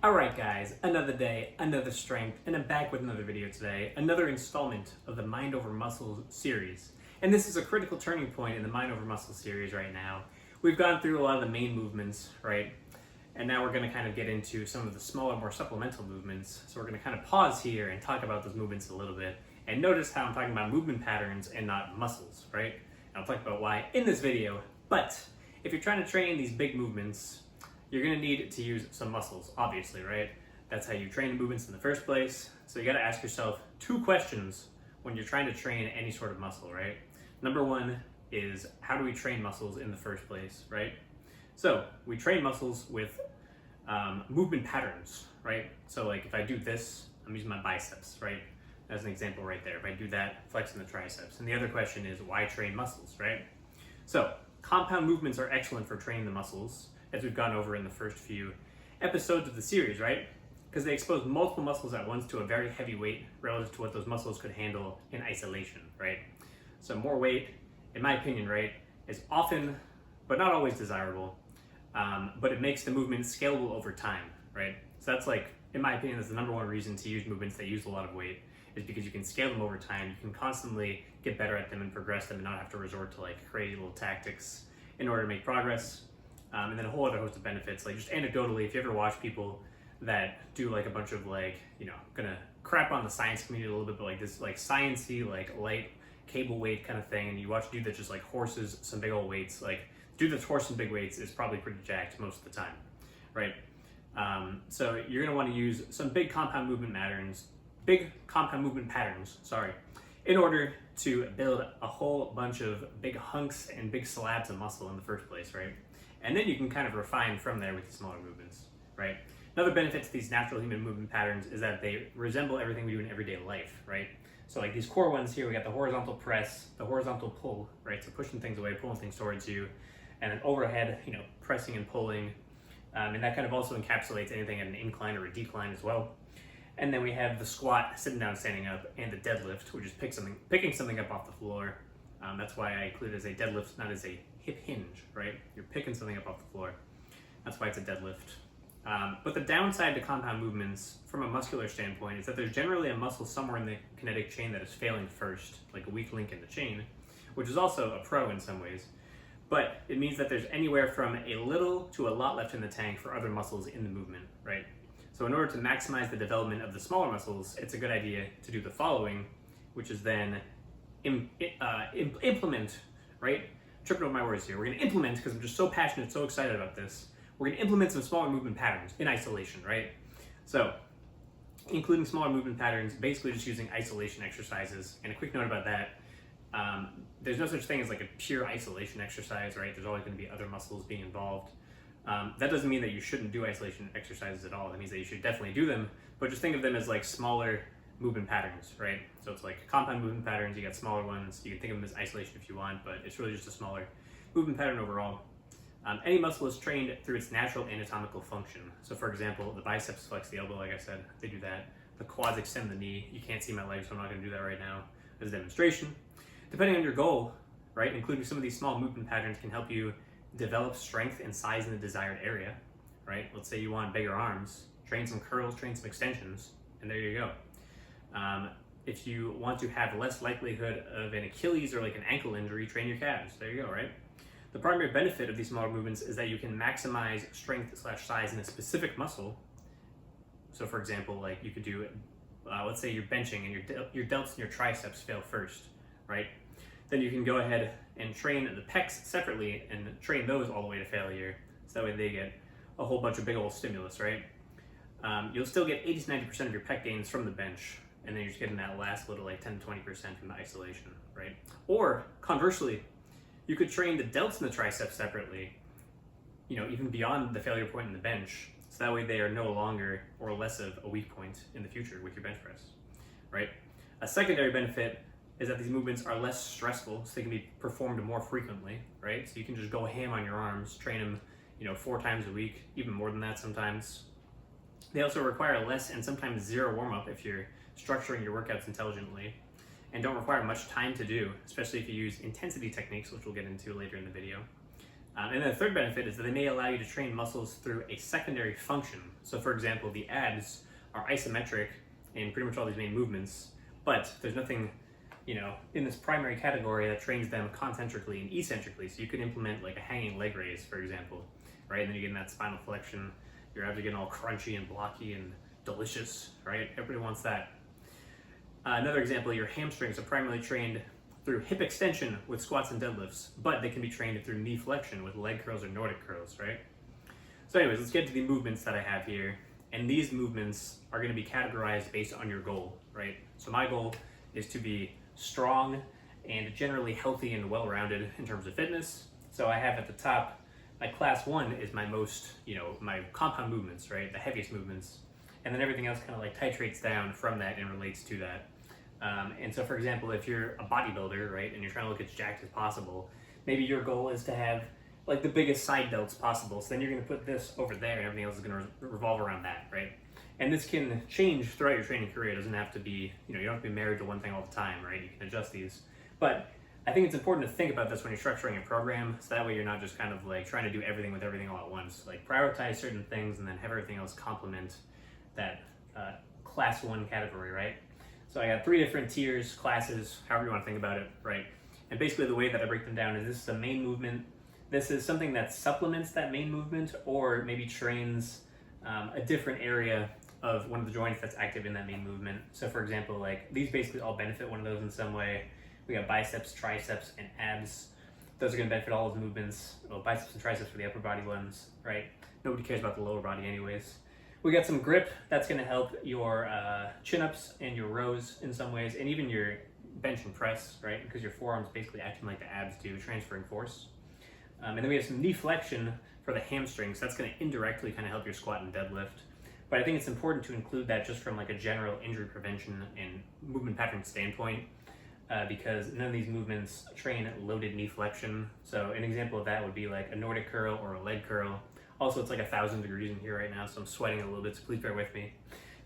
Alright guys, another day, another strength, and I'm back with another video today, another installment of the Mind Over Muscle series. And this is a critical turning point in the Mind Over Muscle series right now. We've gone through a lot of the main movements, right? And now we're going to kind of get into some of the smaller, more supplemental movements. So we're going to kind of pause here and talk about those movements a little bit. And notice how I'm talking about movement patterns and not muscles, right? And I'll talk about why in this video. But if you're trying to train these big movements, you're going to need to use some muscles, obviously, right? That's how you train the movements in the first place. So you got to ask yourself two questions when you're trying to train any sort of muscle, right? Number one is, how do we train muscles in the first place, right? So we train muscles with movement patterns, right? So like if I do this, I'm using my biceps, right? As an example right there. If I do that, flexing the triceps. And the other question is, why train muscles, right? So compound movements are excellent for training the muscles, as we've gone over in the first few episodes of the series, right? Because they expose multiple muscles at once to a very heavy weight relative to what those muscles could handle in isolation, right? So more weight, in my opinion, right, is often, but not always desirable, but it makes the movement scalable over time, right? So that's like, in my opinion, that's the number one reason to use movements that use a lot of weight, is because you can scale them over time. You can constantly get better at them and progress them and not have to resort to like crazy little tactics in order to make progress. And then a whole other host of benefits, like just anecdotally, if you ever watch people that do like a bunch of like, you know, gonna crap on the science community a little bit, but like this like sciencey, like light cable weight kind of thing, and you watch a dude that just like horses some big old weights, like dude that's horsing big weights is probably pretty jacked most of the time, right? So you're gonna want to use some big compound movement patterns, in order to build a whole bunch of big hunks and big slabs of muscle in the first place, right? And then you can kind of refine from there with the smaller movements, right? Another benefit to these natural human movement patterns is that they resemble everything we do in everyday life, right? So like these core ones here, we got the horizontal press, the horizontal pull, right? So pushing things away, pulling things towards you, and then overhead, you know, pressing and pulling. And that kind of also encapsulates anything at an incline or a decline as well. And then we have the squat, sitting down, standing up, and the deadlift, which is picking something up off the floor. That's why I include it as a deadlift, not as a hip hinge, right? You're picking something up off the floor. That's why it's a deadlift. But the downside to compound movements from a muscular standpoint is that there's generally a muscle somewhere in the kinetic chain that is failing first, like a weak link in the chain, which is also a pro in some ways. But it means that there's anywhere from a little to a lot left in the tank for other muscles in the movement, right? So in order to maximize the development of the smaller muscles, it's a good idea to do the following, which is then implement, right? Tripping over my words here. We're going to implement, because I'm just so passionate, so excited about this. We're going to implement some smaller movement patterns in isolation, right? So, including smaller movement patterns, basically just using isolation exercises. And a quick note about that, there's no such thing as like a pure isolation exercise, right? There's always going to be other muscles being involved. That doesn't mean that you shouldn't do isolation exercises at all. That means that you should definitely do them, but just think of them as like smaller movement patterns, right? So it's like compound movement patterns, you got smaller ones, you can think of them as isolation if you want, but it's really just a smaller movement pattern overall. Any muscle is trained through its natural anatomical function. So for example, the biceps flex the elbow, like I said, they do that. The quads extend the knee. You can't see my legs, so I'm not gonna do that right now as a demonstration. Depending on your goal, right, including some of these small movement patterns can help you develop strength and size in the desired area, right? Let's say you want bigger arms, train some curls, train some extensions, and there you go. If you want to have less likelihood of an Achilles or like an ankle injury, train your calves. There you go, right? The primary benefit of these smaller movements is that you can maximize strength/size in a specific muscle. So for example, like you could do, let's say you're benching and your delts and your triceps fail first, right? Then you can go ahead and train the pecs separately and train those all the way to failure. So that way they get a whole bunch of big old stimulus, right? You'll still get 80 to 90% of your pec gains from the bench, and then you're just getting that last little like 10 to 20% from the isolation, right? Or conversely, you could train the delts and the triceps separately, you know, even beyond the failure point in the bench, so that way they are no longer or less of a weak point in the future with your bench press, right? A secondary benefit is that these movements are less stressful, so they can be performed more frequently, right? So you can just go ham on your arms, train them, you know, 4 times a week, even more than that sometimes. They also require less and sometimes zero warm-up if you're structuring your workouts intelligently, and don't require much time to do, especially if you use intensity techniques, which we'll get into later in the video. And then the third benefit is that they may allow you to train muscles through a secondary function. So for example, the abs are isometric in pretty much all these main movements, but there's nothing, in this primary category that trains them concentrically and eccentrically. So you could implement like a hanging leg raise, for example, right? And then you get that spinal flexion, your abs are getting all crunchy and blocky and delicious, right? Everybody wants that. Another example, your hamstrings are primarily trained through hip extension with squats and deadlifts, but they can be trained through knee flexion with leg curls or Nordic curls, right? So anyways, let's get to the movements that I have here. And these movements are going to be categorized based on your goal, right? So my goal is to be strong and generally healthy and well-rounded in terms of fitness. So I have at the top, my class 1 is my most, my compound movements, right? The heaviest movements. And then everything else kind of like titrates down from that and relates to that. And so for example, if you're a bodybuilder, right, and you're trying to look as jacked as possible, maybe your goal is to have like the biggest side delts possible. So then you're going to put this over there and everything else is going to revolve around that, right? And this can change throughout your training career. It doesn't have to be, you don't have to be married to one thing all the time, right? You can adjust these. But I think it's important to think about this when you're structuring a program, so that way you're not just kind of like trying to do everything with everything all at once. Like prioritize certain things and then have everything else complement that class 1 category, right? So I got 3 different tiers, classes, however you want to think about it, right? And basically the way that I break them down is this is a main movement. This is something that supplements that main movement or maybe trains a different area of one of the joints that's active in that main movement. So for example, like these basically all benefit one of those in some way. We got biceps, triceps, and abs. Those are going to benefit all those movements. Well, biceps and triceps for the upper body ones, right? Nobody cares about the lower body anyways. We got some grip. That's going to help your chin-ups and your rows in some ways, and even your bench and press, right? Because your forearms basically acting like the abs do, transferring force. And then we have some knee flexion for the hamstrings. That's going to indirectly kind of help your squat and deadlift. But I think it's important to include that just from like a general injury prevention and movement pattern standpoint, because none of these movements train loaded knee flexion. So an example of that would be like a Nordic curl or a leg curl. Also, it's like 1,000 degrees in here right now, so I'm sweating a little bit, so please bear with me.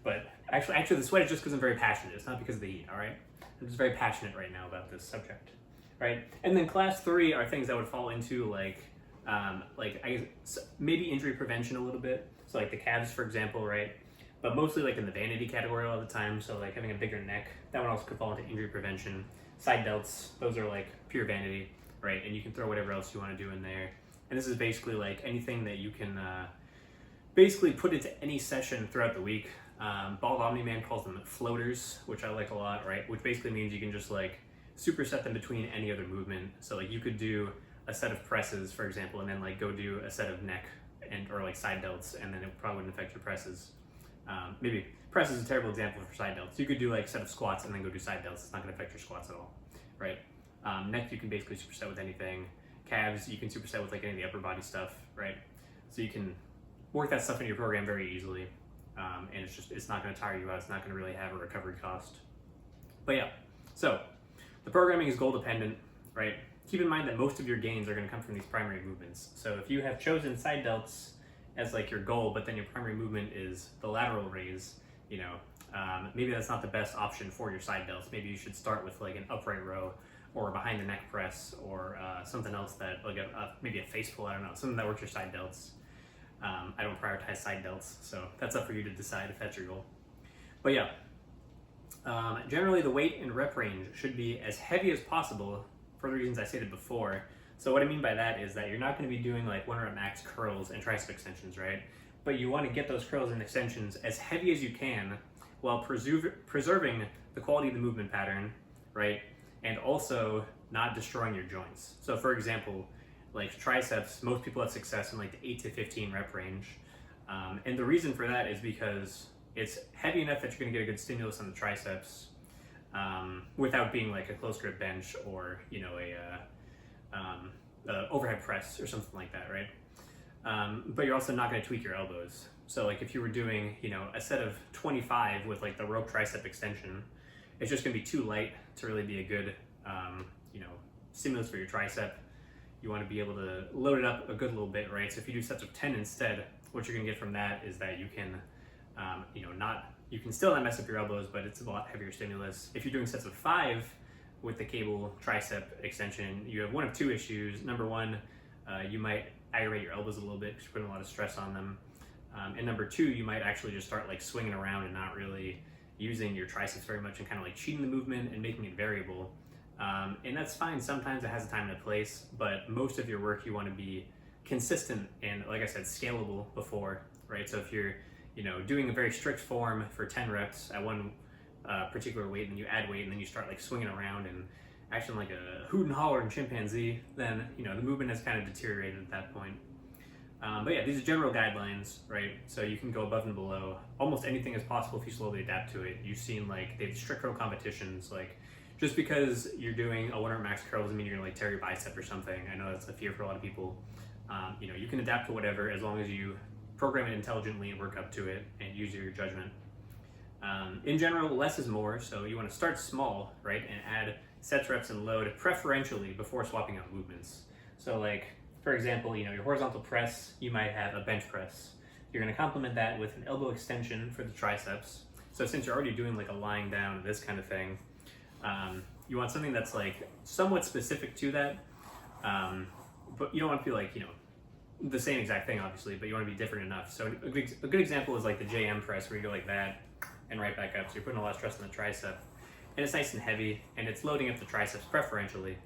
But actually the sweat is just because I'm very passionate. It's not because of the heat, all right? I'm just very passionate right now about this subject, right? And then class 3 are things that would fall into like I guess maybe injury prevention a little bit. So like the calves, for example, right? But mostly like in the vanity category all the time. So like having a bigger neck, that one also could fall into injury prevention. Side delts, those are like pure vanity, right? And you can throw whatever else you want to do in there. And this is basically like anything that you can basically put into any session throughout the week. Bald Omni-Man calls them floaters, which I like a lot, right? Which basically means you can just like superset them between any other movement. So like you could do a set of presses, for example, and then like go do a set of neck or like side delts, and then it probably wouldn't affect your presses. Maybe press is a terrible example for side delts. You could do like a set of squats and then go do side delts. It's not going to affect your squats at all, right? Neck you can basically superset with anything. Calves you can superset with like any of the upper body stuff, right? So you can work that stuff into your program very easily, and it's not going to tire you out. It's not going to really have a recovery cost. But yeah, so the programming is goal dependent, right? Keep in mind that most of your gains are going to come from these primary movements. So if you have chosen side delts as like your goal, but then your primary movement is the lateral raise, maybe that's not the best option for your side delts. Maybe you should start with like an upright row or behind the neck press or something else that like maybe a face pull, I don't know, something that works your side delts. I don't prioritize side delts, so that's up for you to decide if that's your goal. But yeah, generally the weight and rep range should be as heavy as possible for the reasons I stated before. So what I mean by that is that you're not going to be doing like 1 rep max curls and tricep extensions, right? But you want to get those curls and extensions as heavy as you can while preserving the quality of the movement pattern, right? And also not destroying your joints. So for example, like triceps, most people have success in like the 8 to 15 rep range. And the reason for that is because it's heavy enough that you're going to get a good stimulus on the triceps without being like a close grip bench or a overhead press or something like that, right? But you're also not going to tweak your elbows. So like if you were doing a set of 25 with like the rope tricep extension, it's just going to be too light to really be a good stimulus for your tricep. You want to be able to load it up a good little bit, right? So if you do sets of 10 instead, what you're going to get from that is that you can you can still not mess up your elbows, but it's a lot heavier stimulus. If you're doing sets of 5 with the cable tricep extension, you have one of 2 issues. Number one, you might aggravate your elbows a little bit because you're putting a lot of stress on them. And number two, you might actually just start like swinging around and not really using your triceps very much and kind of like cheating the movement and making it variable. And that's fine. Sometimes it has a time and a place, but most of your work you want to be consistent and, like I said, scalable before, right? So if you're, doing a very strict form for 10 reps at one particular weight, and then you add weight, and then you start like swinging around and acting like a hoot and holler and chimpanzee, then the movement has kind of deteriorated at that point. But yeah, these are general guidelines, right? So you can go above and below. Almost anything is possible if you slowly adapt to it. You've seen like they have strict curl competitions. Like just because you're doing a 1 rep max curl doesn't mean you're gonna like tear your bicep or something. I know that's a fear for a lot of people. You can adapt to whatever as long as you program it intelligently and work up to it and use your judgment. In general, less is more. So you want to start small, right, and add sets, reps, and load preferentially before swapping out movements. So like, for example, your horizontal press, you might have a bench press. You're going to complement that with an elbow extension for the triceps. So since you're already doing like a lying down, this kind of thing, you want something that's like somewhat specific to that, but you don't want to be like, the same exact thing, obviously, but you want to be different enough. So a good example is like the JM press, where you go like that and right back up. So you're putting a lot of stress on the tricep, and it's nice and heavy, and it's loading up the triceps preferentially,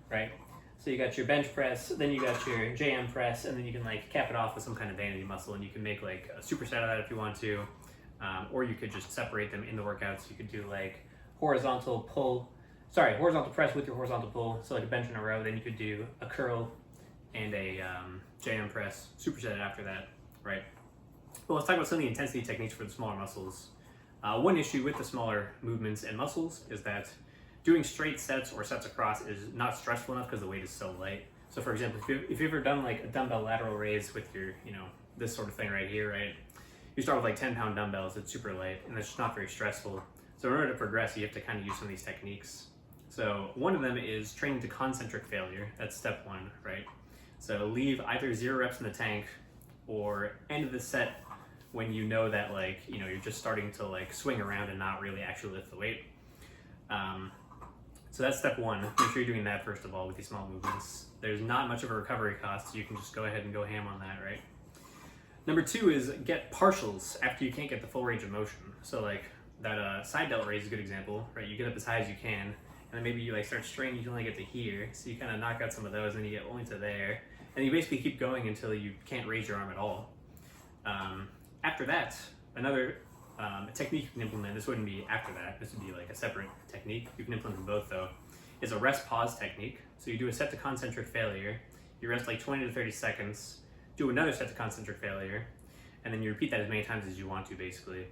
right? So you got your bench press, then you got your JM press, and then you can like cap it off with some kind of vanity muscle, and you can make like a superset out of that if you want to, or you could just separate them in the workouts. You could do like horizontal press with your horizontal pull, so like a bench in a row. Then you could do a curl and a JM press, superset it after that, right? Well, let's talk about some of the intensity techniques for the smaller muscles. One issue with the smaller movements and muscles is that doing straight sets or sets across is not stressful enough because the weight is so light. So for example, if you've ever done like a dumbbell lateral raise with your, this sort of thing right here, right? You start with like 10-pound dumbbells, it's super light, and it's just not very stressful. So in order to progress, you have to kind of use some of these techniques. So one of them is training to concentric failure. That's step one, right? So leave either 0 reps in the tank or end the set when you know that like, you're just starting to like swing around and not really actually lift the weight. So that's step one. Make sure you're doing that first of all with these small movements. There's not much of a recovery cost, so you can just go ahead and go ham on that, right? Number two is get partials after you can't get the full range of motion. So like that side delt raise is a good example, right? You get up as high as you can, and then maybe you like start straining, you can only get to here, so you kind of knock out some of those, and you get only to there, and you basically keep going until you can't raise your arm at all. After that, another technique you can implement, this wouldn't be after that, this would be like a separate technique, you can implement them both though, is a rest pause technique. So you do a set to concentric failure, you rest like 20 to 30 seconds, do another set to concentric failure, and then you repeat that as many times as you want to basically.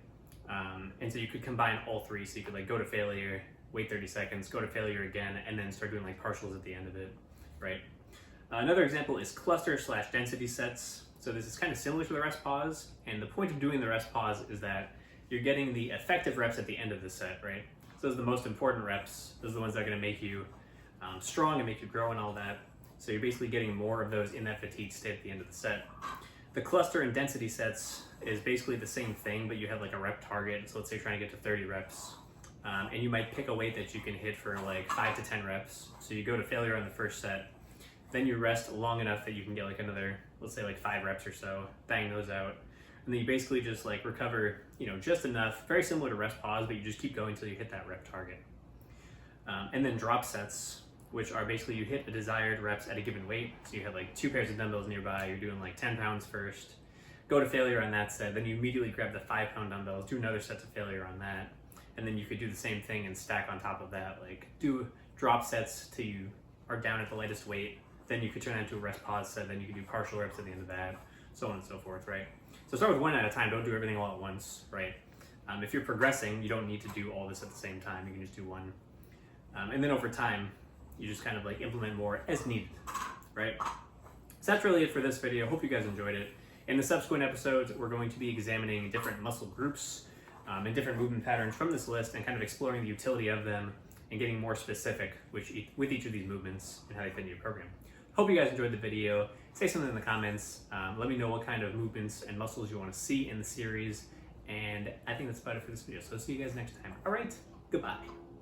And so you could combine all three, so you could like go to failure, wait 30 seconds, go to failure again, and then start doing like partials at the end of it, right? Another example is cluster/density sets. So this is kind of similar to the rest pause, and the point of doing the rest pause is that you're getting the effective reps at the end of the set, right? So those are the most important reps. Those are the ones that are gonna make you strong and make you grow and all that. So you're basically getting more of those in that fatigue state at the end of the set. The cluster and density sets is basically the same thing, but you have like a rep target. So let's say you're trying to get to 30 reps. And you might pick a weight that you can hit for like 5 to 10 reps. So you go to failure on the first set, then you rest long enough that you can get like another, let's say like 5 reps or so, bang those out. And then you basically just like recover, just enough, very similar to rest pause, but you just keep going until you hit that rep target. And then drop sets, which are basically you hit the desired reps at a given weight. So you have like 2 pairs of dumbbells nearby, you're doing like 10 pounds first, go to failure on that set, then you immediately grab the 5-pound dumbbells, do another set to failure on that. And then you could do the same thing and stack on top of that, like do drop sets till you are down at the lightest weight, then you could turn that into a rest pause set, then you could do partial reps at the end of that, so on and so forth, right? So start with one at a time, don't do everything all at once, right? If you're progressing, you don't need to do all this at the same time, you can just do one. And then over time, you just kind of like implement more as needed, right? So that's really it for this video. Hope you guys enjoyed it. In the subsequent episodes, we're going to be examining different muscle groups and different movement patterns from this list and kind of exploring the utility of them and getting more specific with each of these movements and how they fit in your program. Hope you guys enjoyed the video. Say something in the comments. Let me know what kind of movements and muscles you want to see in the series. And I think that's about it for this video. So see you guys next time. All right, goodbye.